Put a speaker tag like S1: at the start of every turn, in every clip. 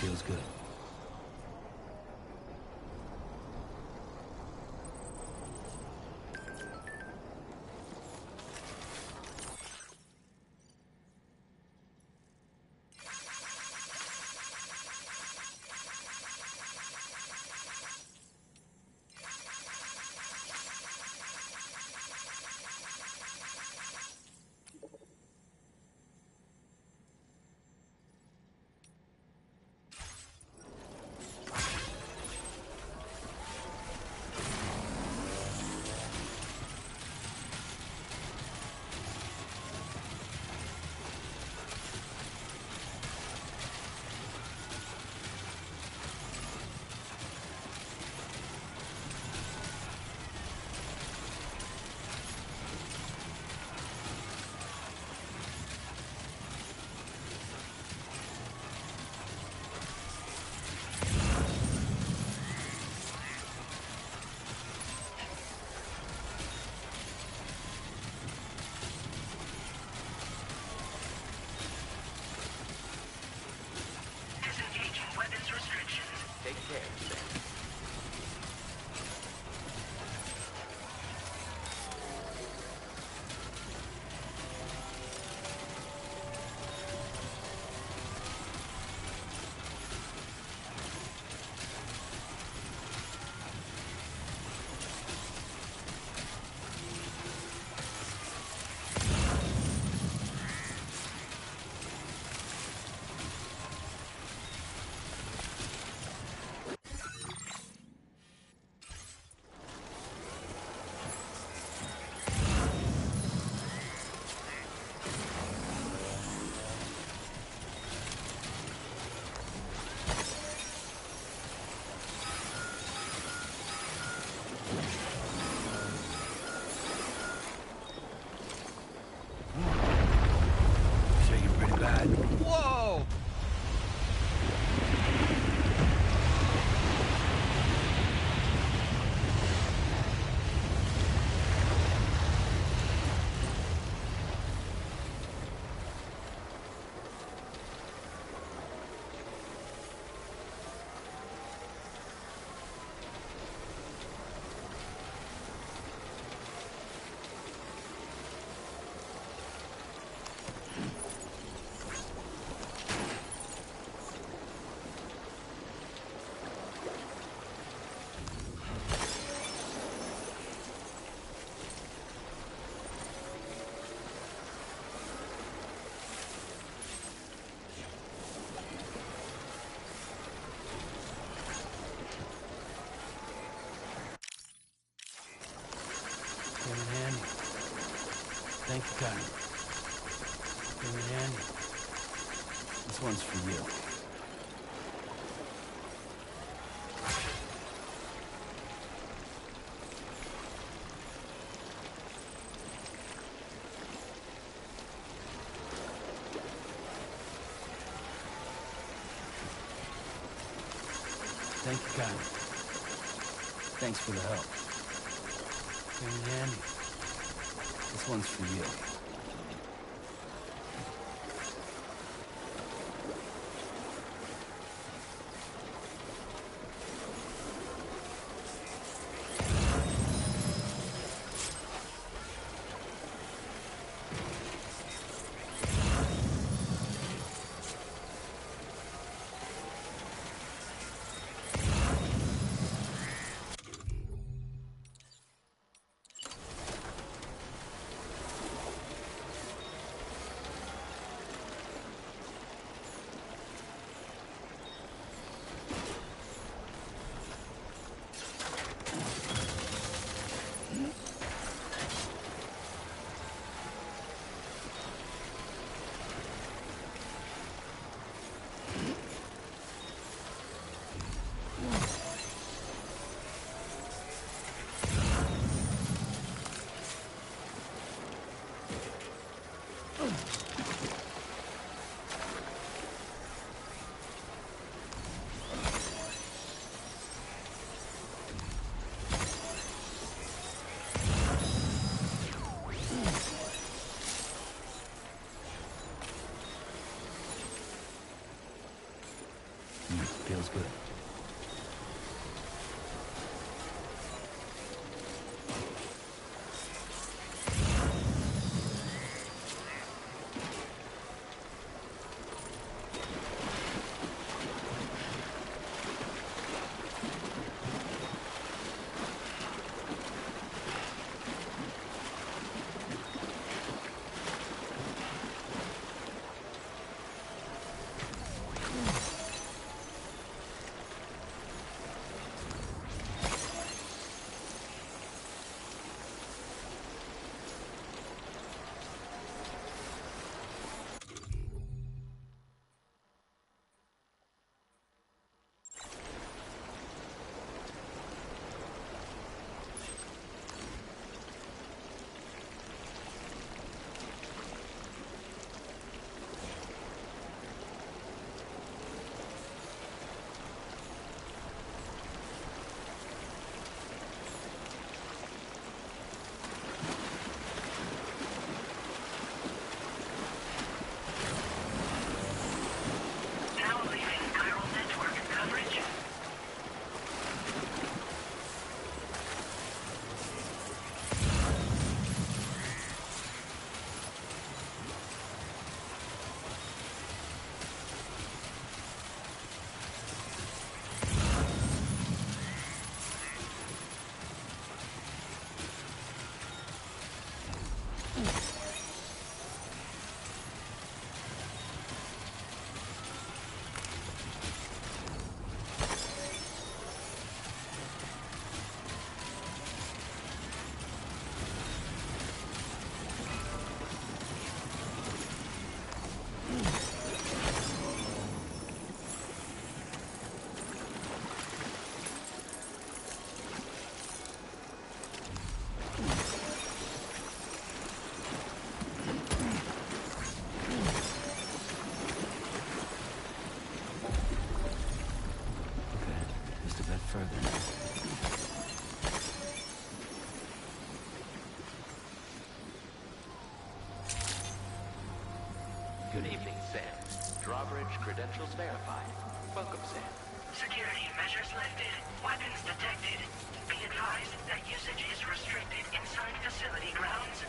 S1: feels good.
S2: Whoa!
S1: Came in handy. Thank you, Cotton. Came in handy. This one's for you. Thank you, Cotton. Thanks for the help. Came in handy. This one's for you. Feels good.
S2: Good evening, Sam. Drawbridge credentials verified. Welcome, Sam.
S3: Security measures lifted. Weapons detected. Be advised that usage is restricted inside facility grounds.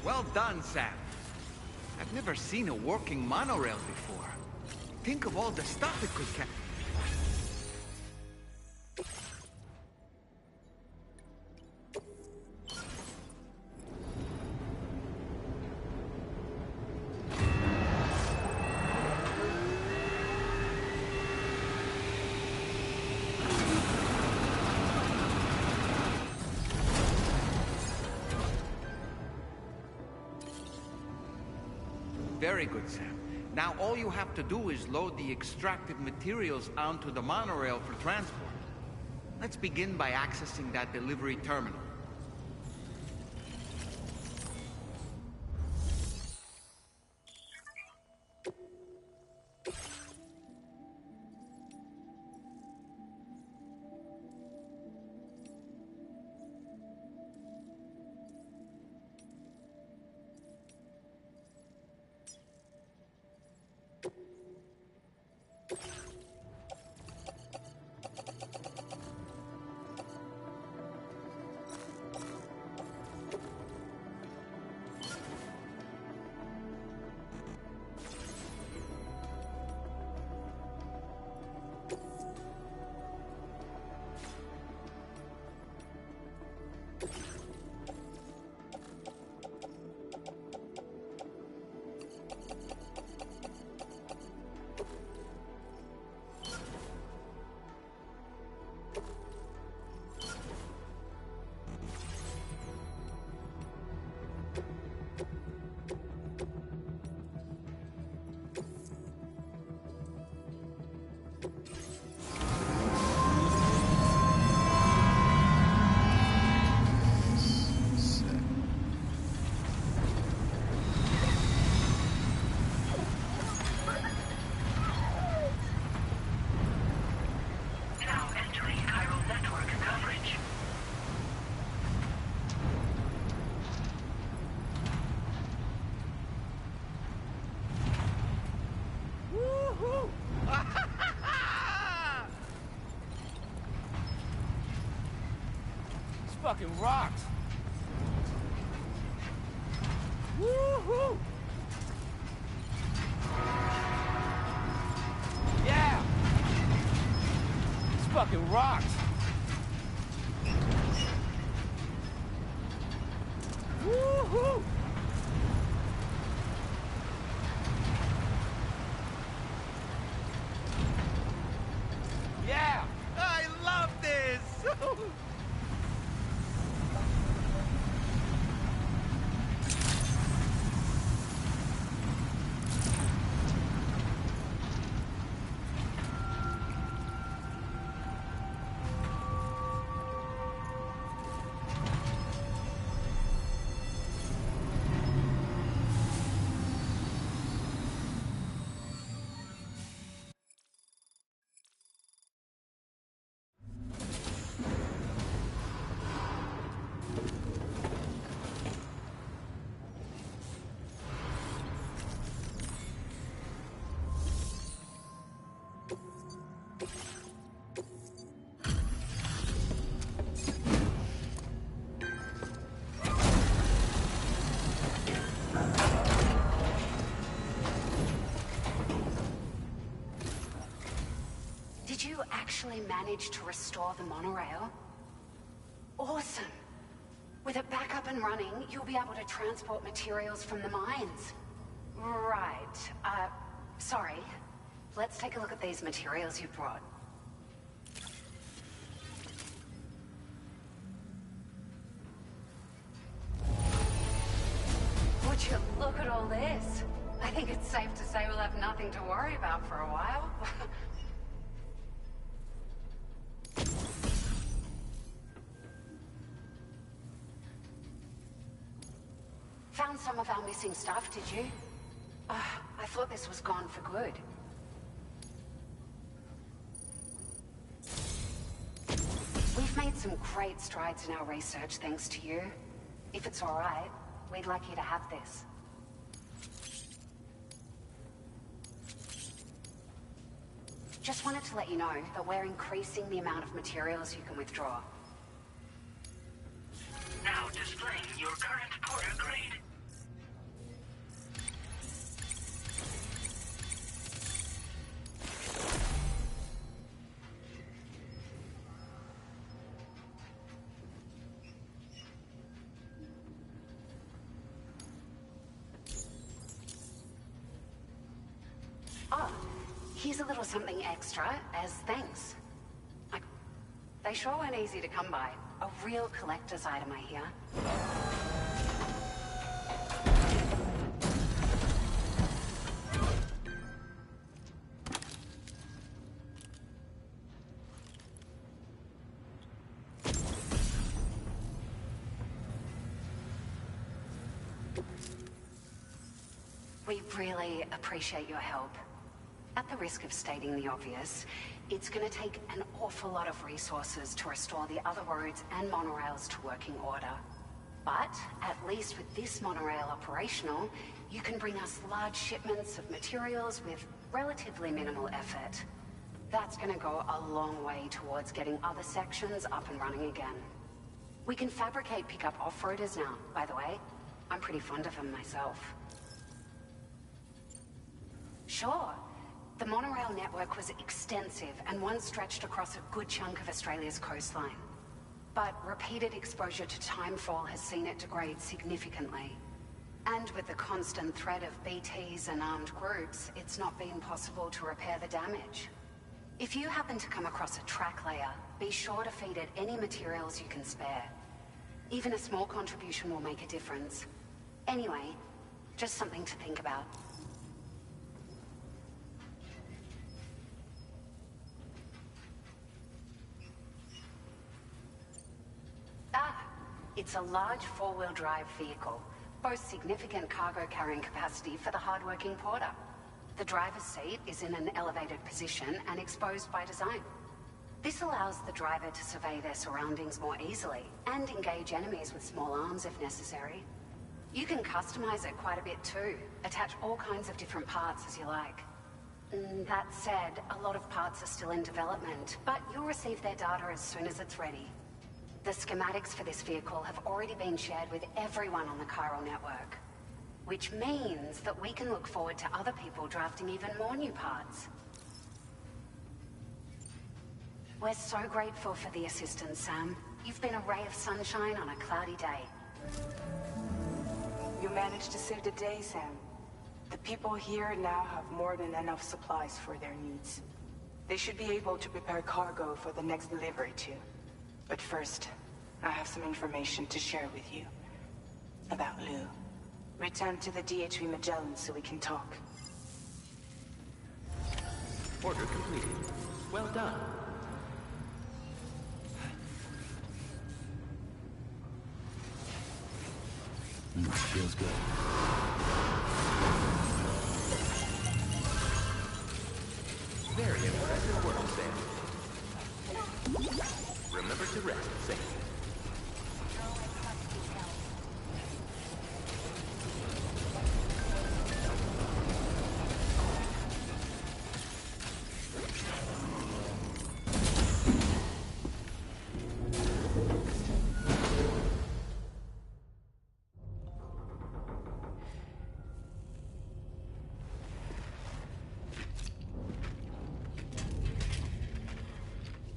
S4: Well done, Sam. I've never seen a working monorail before. Think of all the stuff it could carry. Very good, Sam. Now all you have to do is load the extracted materials onto the monorail for transport. Let's begin by accessing that delivery terminal.
S1: fucking rocks! Woohoo! Yeah! This fucking rocks! Woohoo! Yeah!
S4: I love this!
S5: Did you actually manage to restore the monorail? Awesome! With it back up and running, you'll be able to transport materials from the mines. Right. Sorry. Let's take a look at these materials you brought. Would you look at all this? I think it's safe to say we'll have nothing to worry about for a while. Found some of our missing stuff, did you? I thought this was gone for good. We've made some great strides in our research thanks to you. If it's all right, we'd like you to have this. Just wanted to let you know that we're increasing the amount of materials you can withdraw.
S3: Now displaying your current porter grade.
S5: Oh, here's a little something extra as thanks. They sure weren't easy to come by. A real collector's item, I hear. We really appreciate your help. At the risk of stating the obvious, it's going to take an awful lot of resources to restore the other roads and monorails to working order. But at least with this monorail operational, you can bring us large shipments of materials with relatively minimal effort. That's going to go a long way towards getting other sections up and running again. We can fabricate pickup off-roaders now, by the way. I'm pretty fond of them myself. Sure. The monorail network was extensive and once stretched across a good chunk of Australia's coastline. But repeated exposure to timefall has seen it degrade significantly. And with the constant threat of BTs and armed groups, it's not been possible to repair the damage. If you happen to come across a track layer, be sure to feed it any materials you can spare. Even a small contribution will make a difference. Anyway, just something to think about. It's a large four-wheel drive vehicle, boasts significant cargo carrying capacity for the hard-working porter. The driver's seat is in an elevated position and exposed by design. This allows the driver to survey their surroundings more easily and engage enemies with small arms if necessary. You can customize it quite a bit too, attach all kinds of different parts as you like. That said, a lot of parts are still in development, but you'll receive their data as soon as it's ready. The schematics for this vehicle have already been shared with everyone on the chiral network. Which means that we can look forward to other people drafting even more new parts. We're so grateful for the assistance, Sam. You've been a ray of sunshine on a cloudy day.
S6: You managed to save the day, Sam. The people here now have more than enough supplies for their needs. They should be able to prepare cargo for the next delivery too. But first, I have some information to share with you. About Lou. Return to the DHV Magellan so we can talk.
S2: Order completed. Well done.
S1: Feels good.
S2: Very impressive work, Sam. Remember to rest, Sam.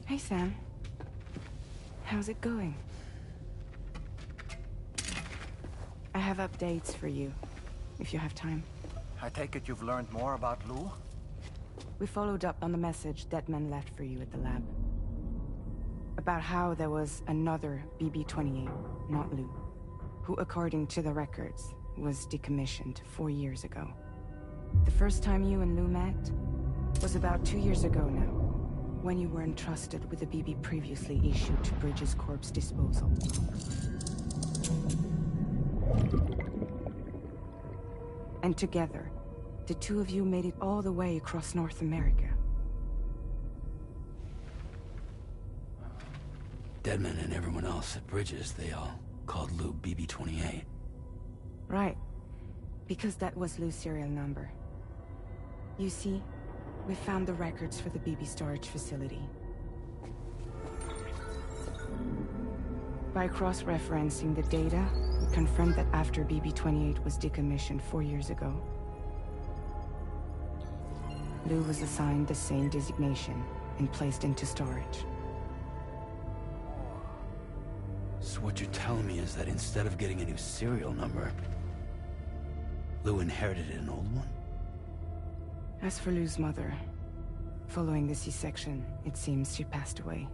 S6: Hey, Sam. How's it going? I have updates for you, if you have time.
S7: I take it you've learned more about Lou?
S6: We followed up on the message Deadman left for you at the lab. About how there was another BB-28, not Lou, who, according to the records, was decommissioned 4 years ago. The first time you and Lou met was about 2 years ago now, when you were entrusted with the BB previously issued to Bridges Corp's disposal. And together, the two of you made it all the way across North America.
S1: Deadman and everyone else at Bridges, they all called Lou BB-28.
S6: Right. Because that was Lou's serial number. You see, we found the records for the BB storage facility. By cross-referencing the data, we confirmed that after BB-28 was decommissioned 4 years ago, Lou was assigned the same designation and placed into storage.
S1: So what you're telling me is that instead of getting a new serial number, Lou inherited an old one?
S6: As for Lou's mother, following the C-section, it seems she passed away.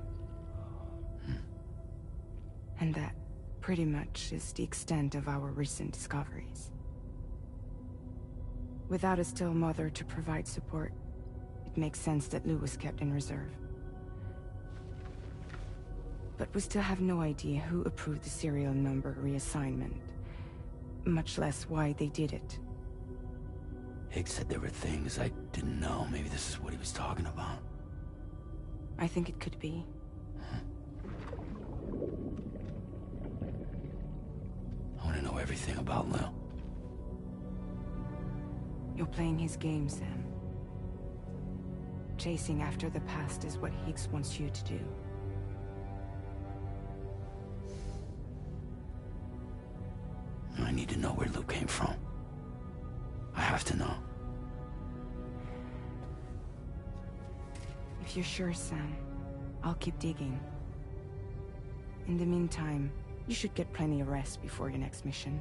S6: And that, pretty much, is the extent of our recent discoveries. Without a still mother to provide support, it makes sense that Lou was kept in reserve. But we still have no idea who approved the serial number reassignment, much less why they did it.
S1: Higgs said there were things I didn't know. Maybe this is what he was talking about.
S6: I think it could be.
S1: I want to know everything about Lou.
S6: You're playing his game, Sam. Chasing after the past is what Higgs wants you to do.
S1: I need to know where Lou came from. I have to know.
S6: If you're sure, Sam, I'll keep digging. In the meantime, you should get plenty of rest before your next mission.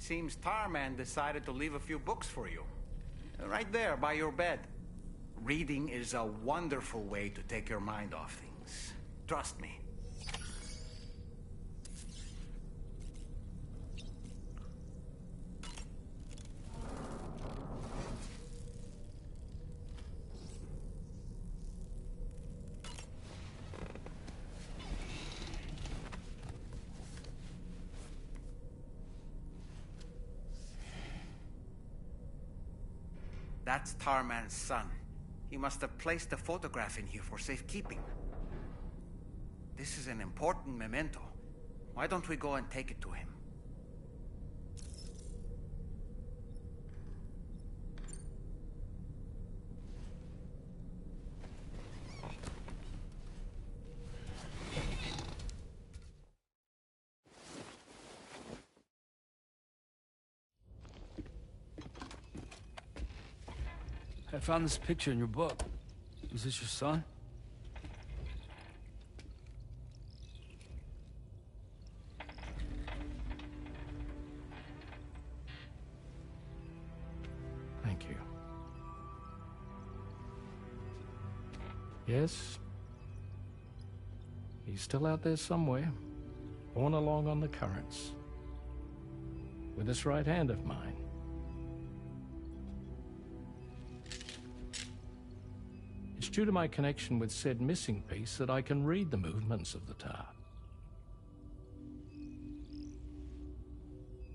S4: seems Tarman decided to leave a few books for you. Right there, by your bed. Reading is a wonderful way to take your mind off things. Trust me. That's Tarman's son. He must have placed the photograph in here for safekeeping. This is an important memento. Why don't we go and take it to him?
S1: I found this picture in your book. Was this your son?
S8: Thank you. Yes. He's still out there somewhere, borne along on the currents, with this right hand of mine. It's due to my connection with said missing piece that I can read the movements of the tar.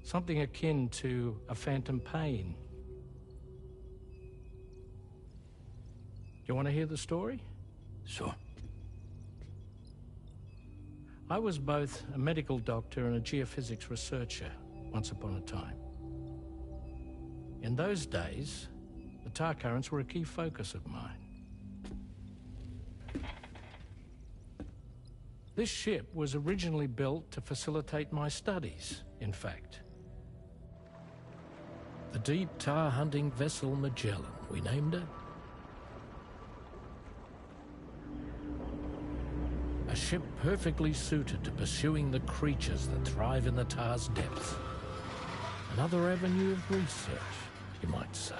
S8: Something akin to a phantom pain. Do you want to hear the story?
S1: Sure.
S8: I was both a medical doctor and a geophysics researcher once upon a time. In those days, the tar currents were a key focus of mine. This ship was originally built to facilitate my studies, in fact. The deep tar hunting vessel Magellan, we named it. A ship perfectly suited to pursuing the creatures that thrive in the tar's depths. Another avenue of research, you might say.